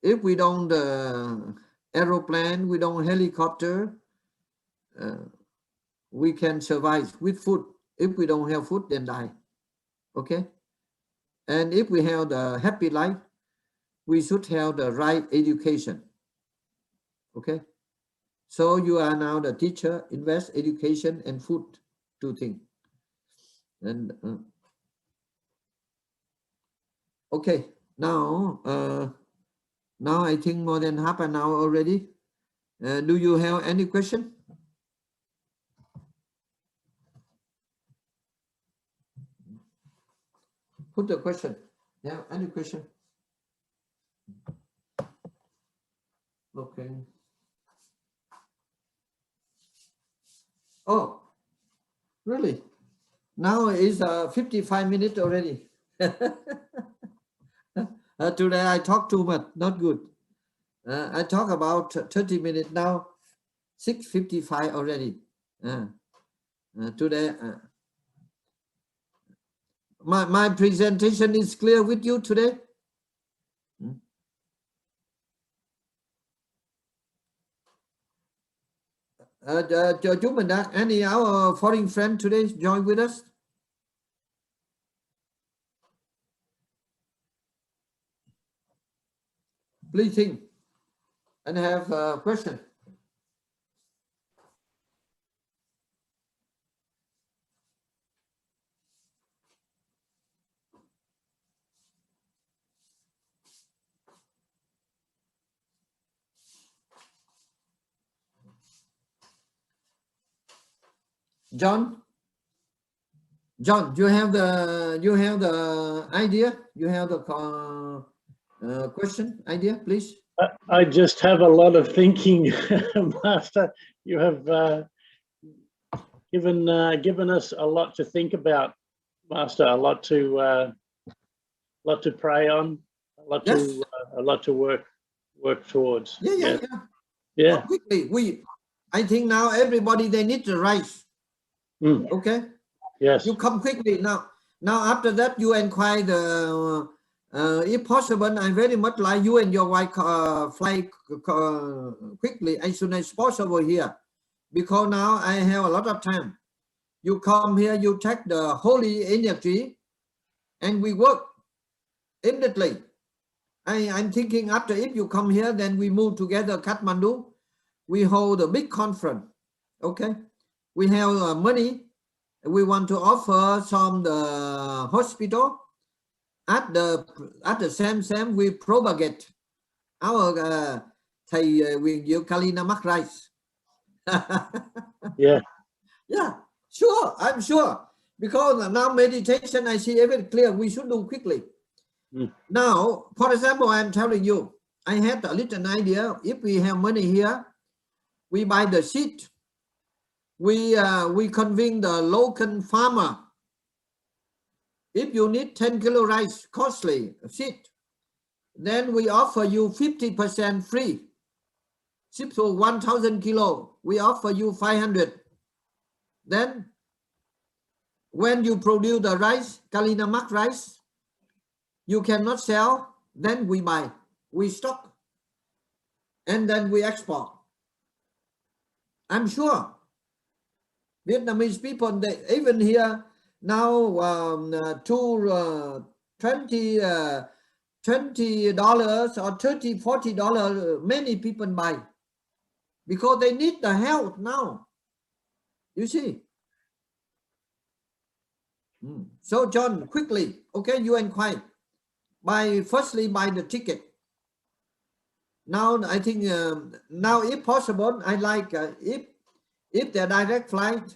If we don't aeroplane, we don't helicopter, we can survive with food. If we don't have food, then die. Okay? And if we have the happy life, we should have the right education. Okay? So you are now the teacher, invest education and food, two things. And okay, now I think more than half an hour already. Do you have any question? Put the question. Yeah, any question? Okay. Oh, really? Now it's 55 minutes already. Today I talk too much, not good. I talk about 30 minutes now, 6:55 already. Today, my presentation is clear with you today. Chúc mình đã, any our foreign friend today join with us? Please think and have a question. John, you have the idea? You have the question idea, please? I just have a lot of thinking, Master. You have given us a lot to think about, Master. A lot to pray on, a lot to work towards. Yeah. Quickly, I think now everybody they need to rise. Okay. Yes. You come quickly now. After that, you inquire the. If possible, I very much like you and your wife fly quickly as soon as possible here, because now I have a lot of time. You come here, you take the holy energy, and we work immediately. I'm thinking after if you come here, then we move together Kathmandu. We hold a big conference. Okay, we have money. We want to offer some the hospital. At the same we propagate our Thầy Huyền Diệu Kalina Mark rice. Yeah, sure, I'm sure, because now meditation I see everything clear. We should do quickly. Now, for example, I'm telling you, I had a little idea. If we have money here, we buy the seed. We convince the local farmer. If you need 10 kilo rice, costly seed, then we offer you 50% free. Ship to 1,000 kilo, we offer you 500. Then when you produce the rice, Kalinamak rice, you cannot sell, then we buy, we stock, and then we export. I'm sure Vietnamese people, they even here now $20 or $30, many people buy because they need the help now. You see. So John, quickly, okay, you and Khoai, firstly buy the ticket. Now I think now if possible, I like if the direct flight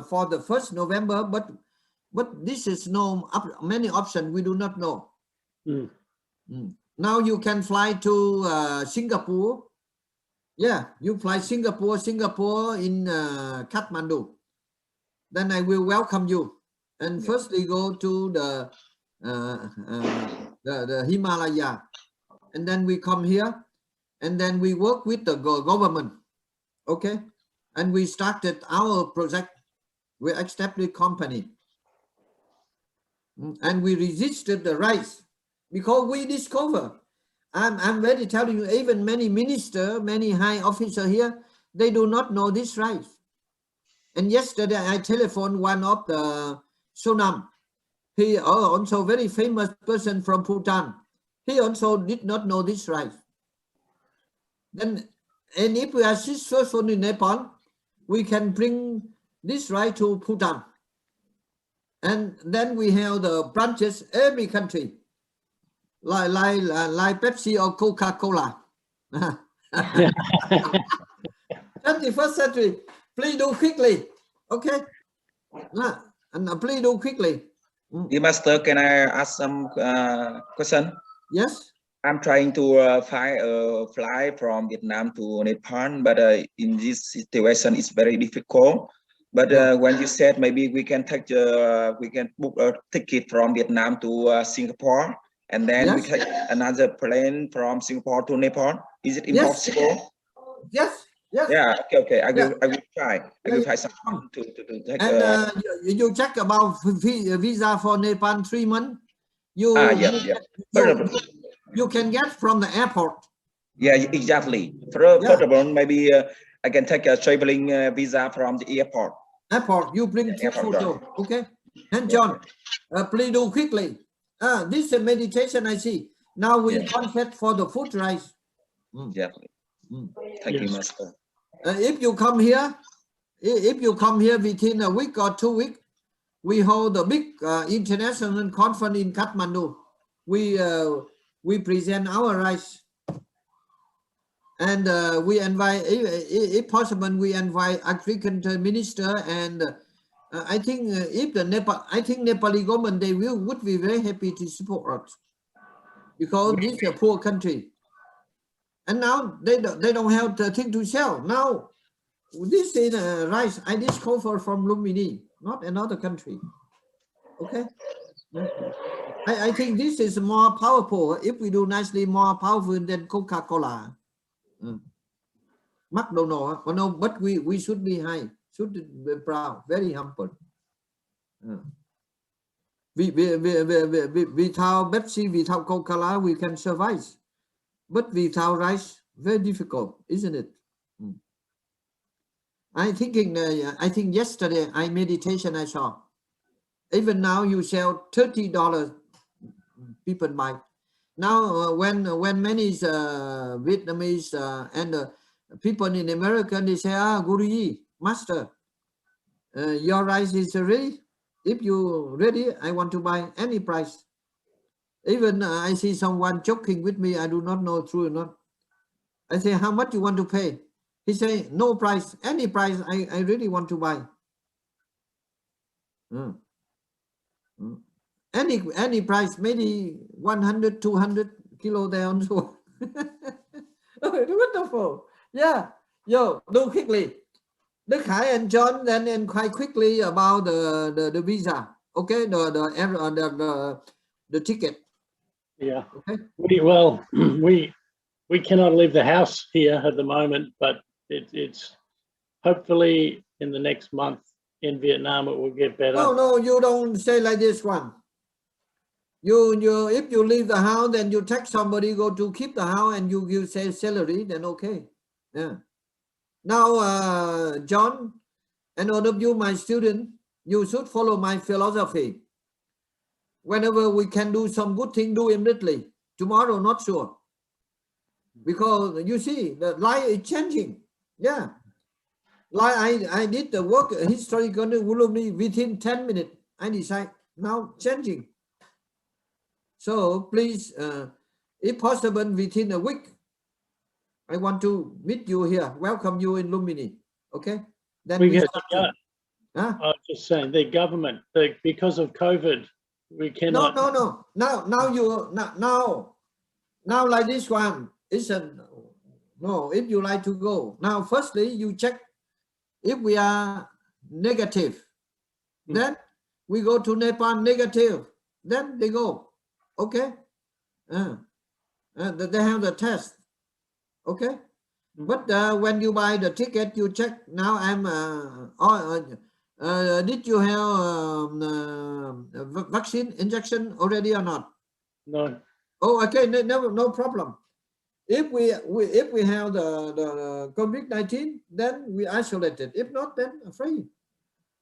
for the 1st November, but this is many options we do not know. Now you can fly to Singapore. Yeah, you fly Singapore in Kathmandu. Then I will welcome you. And firstly go to the Himalaya, and then we come here, and then we work with the government, okay? And we started our project. We established company, and we resisted the rice because we discover. I'm ready telling you, even many minister, many high officer here, they do not know this rice. And yesterday I telephoned one of the Sonam. He also very famous person from Bhutan. He also did not know this rice. Then, and if we are successful in Nepal, we can bring this rice to Bhutan. And then we have the branches every country, like Pepsi or Coca-Cola. 21st century, please do quickly, okay? And please do quickly. Dear Master, can I ask some question? Yes. I'm trying to fly from Vietnam to Nepal, but in this situation, it's very difficult. But when you said maybe we can book a ticket from Vietnam to Singapore, and then we take another plane from Singapore to Nepal. Is it impossible? Yes. Yes. Yeah. Okay. I will try. I will try something to take. And you check about visa for Nepal 3 months. You can get from the airport. Yeah, exactly. First of all, maybe I can take a traveling visa from the airport. You bring two photos, okay? And John, please do quickly. This is meditation I see. Now we concept for the food rice. Exactly. Thank you, Master. If you come here within a week or 2 weeks, we hold a big international conference in Kathmandu. We present our rice, and we invite, if possible, we invite agriculture minister, and I think if the Nepali government, they would be very happy to support us because this is a poor country, and now they don't have the thing to sell. Now this is rice I discovered from Lumini, not another country. Okay. I think this is more powerful. If we do nicely, more powerful than Coca-Cola, McDonald's. No, but we should be high, should be proud, very humble. Without Pepsi, without Coca-Cola, we can survive. But without rice, very difficult, isn't it? I think yesterday I meditation I saw. Even now you sell $30. People buy. Now when many Vietnamese and people in America, they say, Guruji, Master, your rice is ready. If you ready, I want to buy any price. Even I see someone joking with me. I do not know true or not. I say, how much you want to pay? He say, no price, any price. I really want to buy. Any price, maybe 100, 200 kilo down. So wonderful. Yeah. Yo, do quickly. Đức Hải and John, then quite quickly about the visa. Okay, the ticket. Yeah. Okay. We cannot leave the house here at the moment, but it's hopefully in the next month in Vietnam it will get better. No, you don't say like this one. You if you leave the house, then you text somebody go to keep the house, and you say salary, then okay. Yeah. Now, John, and all of you, my student, you should follow my philosophy. Whenever we can do some good thing, do immediately. Tomorrow, not sure. Because you see, the life is changing. Yeah. Like I did the work historical within 10 minutes. I decide now changing. So please, if possible, within a week, I want to meet you here. Welcome you in Lumini. Okay. Then We we get start the to- Huh? I was just saying the government, because of COVID, we cannot. No. Now like this one. No, if you like to go. Now, firstly, you check if we are negative. Then we go to Nepal negative. Then they go. Okay. They have the test. Okay. But when you buy the ticket, you check. Now did you have vaccine injection already or not? No. Oh, okay, no problem. If we have the COVID-19, then we isolated. If not, then free.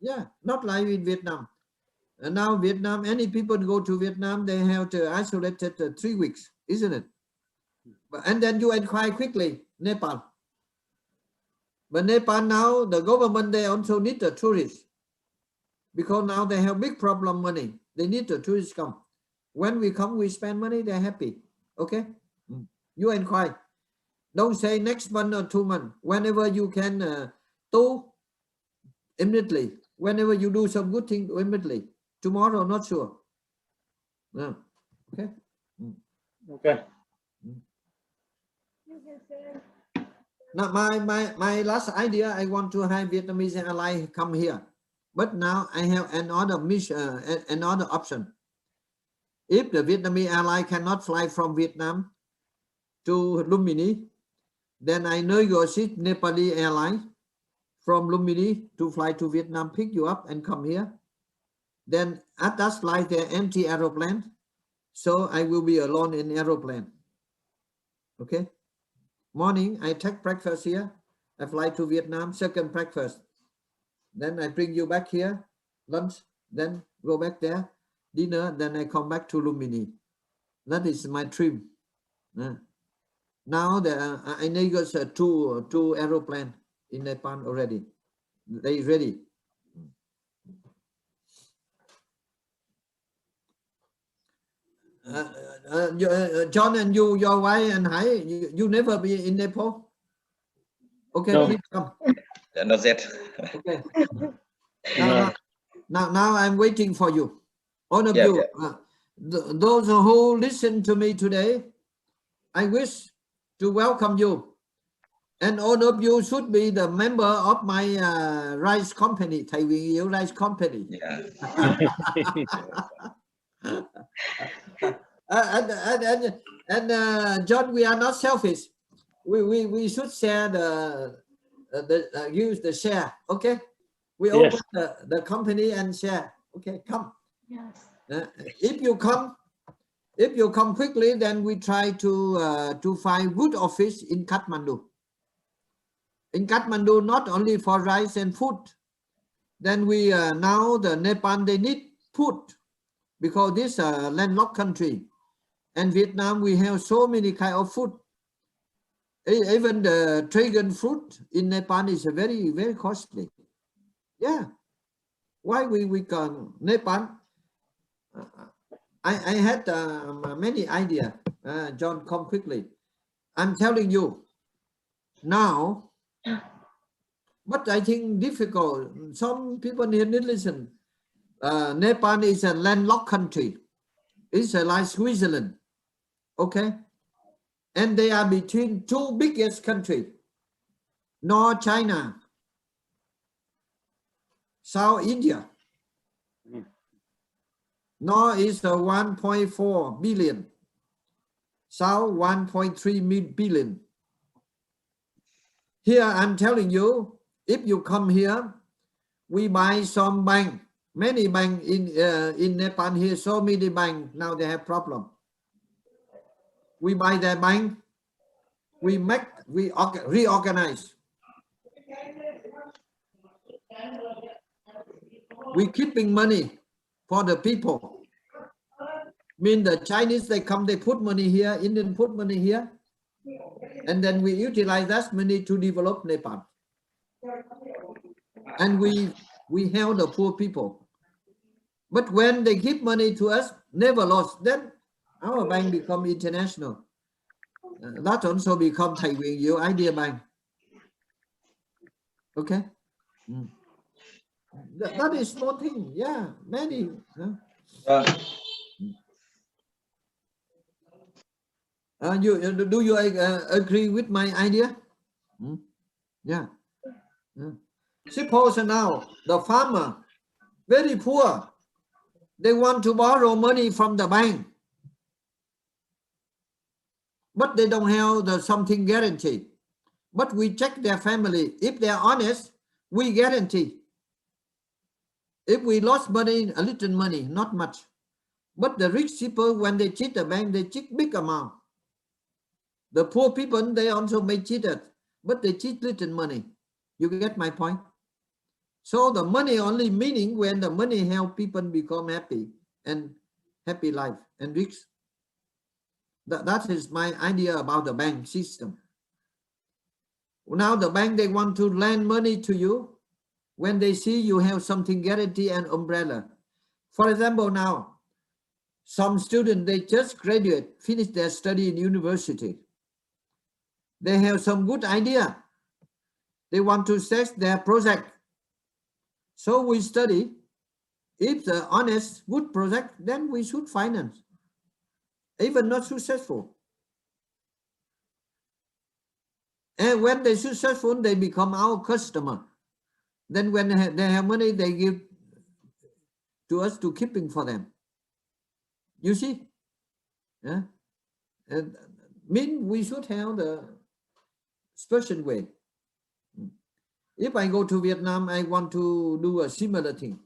Yeah, not like in Vietnam. And now Vietnam, any people go to Vietnam, they have to isolate 3 weeks, isn't it? And then you inquire quickly, Nepal. But Nepal now, the government, they also need the tourists. Because now they have big problem money. They need the tourists come. When we come, we spend money, they're happy. Okay? You inquire. Don't say next month or 2 months. Whenever you can do immediately. Whenever you do some good thing, immediately. Tomorrow, not sure. No. Okay? Okay. Now, my last idea, I want to have Vietnamese ally come here. But now I have another mission, another option. If the Vietnamese ally cannot fly from Vietnam to Lumini, then I negotiate Nepali airline from Lumini to fly to Vietnam, pick you up and come here. Then at that flight, they're empty aeroplane. So I will be alone in aeroplane. Okay. Morning, I take breakfast here. I fly to Vietnam, second breakfast. Then I bring you back here, lunch, then go back there, dinner, then I come back to Lumini. That is my trip. Now I negotiate two aeroplane in Nepal already. They ready. John and you, your wife and Hai, you never be in Nepal? Okay, No. please come. Not yet. Okay. No. Now I'm waiting for you. All of Yeah, you, those who listen to me today, I wish to welcome you. And all of you should be the member of my rice company, Thầy Huyền Diệu Rice Company. Yeah. And John, we are not selfish. We should share use the share. Okay, we Yes. open the company and share. Okay, come. Yes. If you come quickly, then we try to find good office in Kathmandu. In Kathmandu, not only for rice and food. Then we now the Nepal, they need food because this landlocked country. And Vietnam, we have so many kind of food. Even the dragon fruit in Nepal is very, very costly. Yeah. Why we can Nepal? I had many ideas. John, come quickly. I'm telling you now. But I think difficult. Some people need to listen. Nepal is a landlocked country. It's like Switzerland. Okay. And they are between two biggest countries. North China, South India. North is 1.4 billion. South 1.3 billion. Here I'm telling you, if you come here, we buy some bank, many bank in Nepal here, so many bank, now they have problem. We buy their bank, we reorganize. We keeping money for the people. Mean the Chinese, they come, they put money here, Indian put money here, and then we utilize that money to develop Nepal. And we help the poor people. But when they give money to us, never lost, then our bank become international. That also become Thầy Huyền Diệu Idea Bank. Okay. That is small thing. Yeah, many. Do you agree with my idea? Yeah. Suppose now the farmer, very poor, they want to borrow money from the bank, but they don't have something guarantee. But we check their family. If they are honest, we guarantee. If we lost money, a little money, not much. But the rich people, when they cheat the bank, they cheat big amount. The poor people, they also may cheat it, but they cheat little money. You get my point? So the money only meaning when the money help people become happy and happy life and rich. That is my idea about the bank system. Now the bank, they want to lend money to you when they see you have something guarantee and umbrella. For example, now, some students, they just graduate, finish their study in university. They have some good idea. They want to test their project. So we study. If the honest, good project, then we should finance. Even not successful. And when they're successful, they become our customer. Then when they have money, they give to us to keeping for them. You see? Yeah? And mean we should have the special way. If I go to Vietnam, I want to do a similar thing.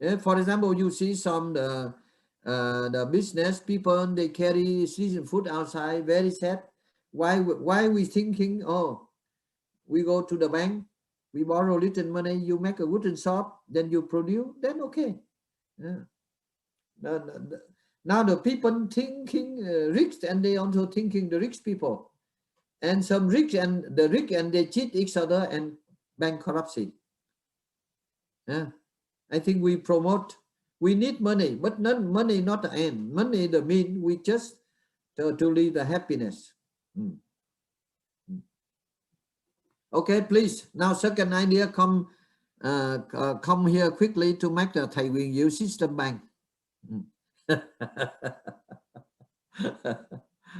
Yeah, for example, you see some the business people, they carry season food outside, very sad. Why we thinking, oh, we go to the bank, we borrow little money, you make a wooden shop, then you produce, then okay. Yeah. Now the people thinking rich, and they also thinking the rich people. And some rich and the rich, and they cheat each other and bankruptcy. Yeah. I think we promote, we need money, but not money, not the end. Money the mean, we just to leave the happiness. Okay, please. Now second idea, come here quickly to make the Thầy Huyền Diệu system bank.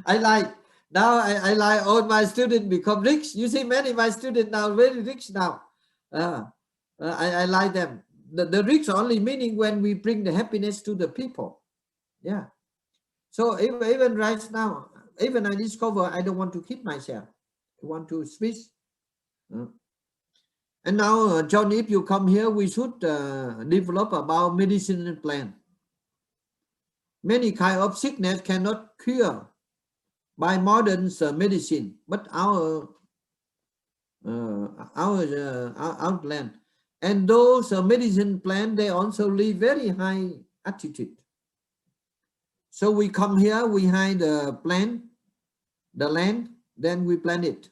I like. Now I like all my students become rich. You see, many of my students now very rich now. I like them. The rich only meaning when we bring the happiness to the people. Yeah. So even right now, even I discover I don't want to keep myself. I want to switch. And now, John, if you come here, we should develop about medicinal plan. Many kind of sickness cannot cure by modern medicine, but our land. And those medicine plan, they also leave very high altitude. So we come here, we hide the plant, the land, then we plant it.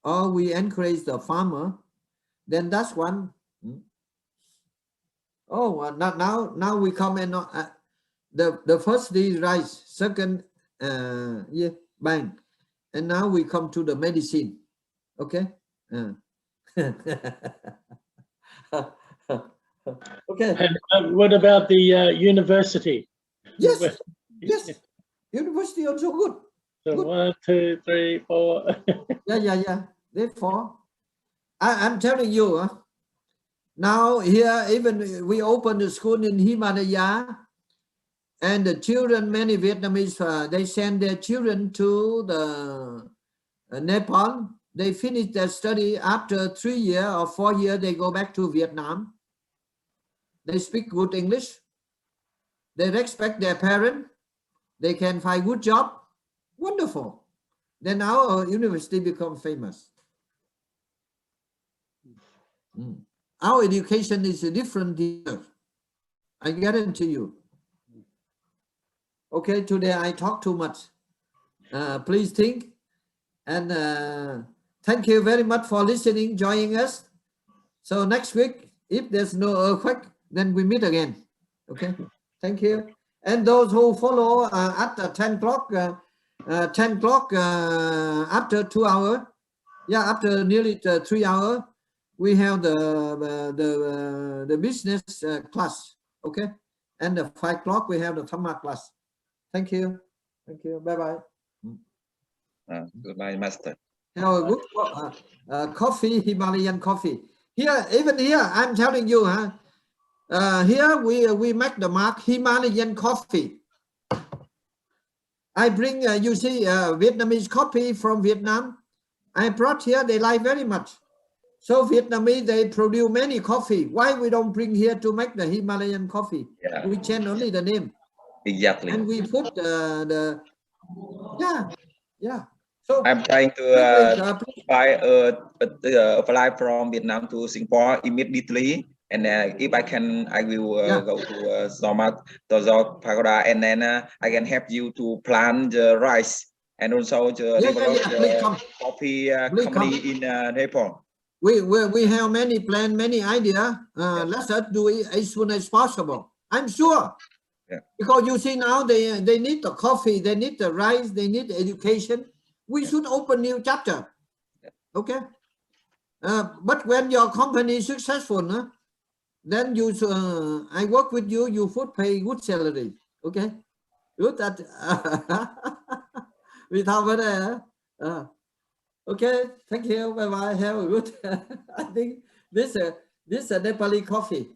Or we encourage the farmer, then that's one. Oh, now we come and the first is rice, second bank, and now we come to the medicine. Okay. Okay. And what about the university? Yes, yes. University also good. So good. 1, 2, 3, 4. Yeah. Therefore, I'm telling you, now here even we open the school in Himalaya, and the children, many Vietnamese, they send their children to the Nepal they finish their study. After 3 years or 4 years, they go back to Vietnam. They speak good English. They respect their parents. They can find good job. Wonderful. Then our university become famous. Our education is different here. I guarantee you. Okay, today I talk too much. Please think. And thank you very much for listening, joining us. So next week, if there's no earthquake, then we meet again. Okay, thank you. And those who follow at 10 o'clock, 10 o'clock after 2 hours, yeah, after nearly 3 hours, we have the business class, okay? And at 5 o'clock, we have the Dhamma class. Thank you. Thank you. Bye-bye. Goodbye, Master. Have a good coffee, Himalayan coffee. Here, even here, I'm telling you, here we make the mark Himalayan coffee. I bring, you see, Vietnamese coffee from Vietnam. I brought here, they like very much. So Vietnamese, they produce many coffee. Why we don't bring here to make the Himalayan coffee? Yeah. We change only the name. Exactly. And we put yeah. So I'm trying to fly from Vietnam to Singapore immediately. And if I can, I will go to Zomak, Tozok, Pagoda, and then I can help you to plant the rice and also to develop the coffee company in Nepal. We have many plans, many ideas. Let us do it as soon as possible. I'm sure. Yeah. Because you see now they need the coffee, they need the rice, they need education. We should open new chapter. Okay. But when your company is successful, then you I work with you, you should pay good salary. Okay. Good that we talk about that. Okay, thank you. Bye bye. Have a good. I think this is a Nepali coffee.